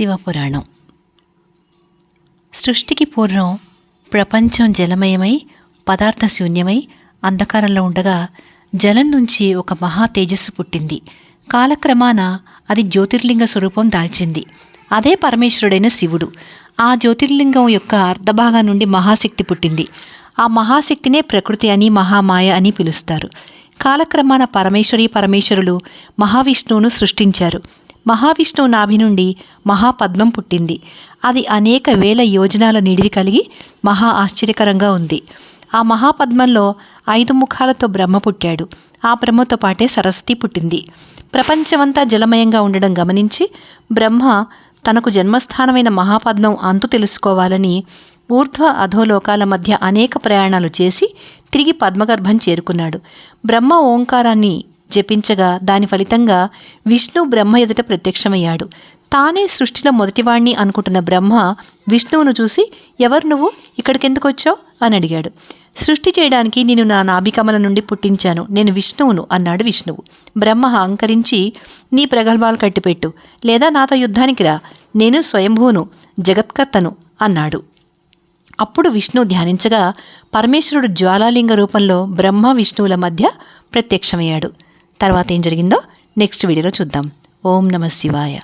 శివపురాణం. సృష్టికి పూర్వం ప్రపంచం జలమయమై పదార్థశూన్యమై అంధకారంలో ఉండగా జలం నుంచి ఒక మహా తేజస్సు పుట్టింది. కాలక్రమాన అది జ్యోతిర్లింగ స్వరూపం దాల్చింది. అదే పరమేశ్వరుడైన శివుడు. ఆ జ్యోతిర్లింగం యొక్క అర్ధభాగం నుండి మహాశక్తి పుట్టింది. ఆ మహాశక్తినే ప్రకృతి అని మహామాయ అని పిలుస్తారు. కాలక్రమాన పరమేశ్వరులు మహావిష్ణువును సృష్టించారు. మహావిష్ణువు నాభి నుండి మహాపద్మం పుట్టింది. అది అనేక వేల యోజనాల నిడివి కలిగి మహా ఆశ్చర్యకరంగా ఉంది. ఆ మహాపద్మంలో 5 ముఖాలతో బ్రహ్మ పుట్టాడు. ఆ బ్రహ్మతో పాటే సరస్వతి పుట్టింది. ప్రపంచమంతా జలమయంగా ఉండడం గమనించి బ్రహ్మ తనకు జన్మస్థానమైన మహాపద్మం అంతు తెలుసుకోవాలని ఊర్ధ్వ అధోలోకాల మధ్య అనేక ప్రయాణాలు చేసి తిరిగి పద్మగర్భం చేరుకున్నాడు. బ్రహ్మ ఓంకారాన్ని జపించగా దాని ఫలితంగా విష్ణు బ్రహ్మ ఎదుట ప్రత్యక్షమయ్యాడు. తానే సృష్టిలో మొదటివాణ్ణి అనుకుంటున్న బ్రహ్మ విష్ణువును చూసి, ఎవరు నువ్వు, ఇక్కడికెందుకు వచ్చావు అని అడిగాడు. సృష్టి చేయడానికి నేను నా నాభికమల నుండి పుట్టించాను, నేను విష్ణువును అన్నాడు విష్ణువు. బ్రహ్మ అహంకరించి, నీ ప్రగల్భాలు కట్టిపెట్టు, లేదా నాతో యుద్ధానికి రా, నేను స్వయంభూను, జగత్కర్తను అన్నాడు. అప్పుడు విష్ణువు ధ్యానించగా పరమేశ్వరుడు జ్వాలాలింగ రూపంలో బ్రహ్మ విష్ణువుల మధ్య ప్రత్యక్షమయ్యాడు. తర్వాత ఏం జరిగిందో నెక్స్ట్ వీడియోలో చూద్దాం. ఓం నమః శివాయ.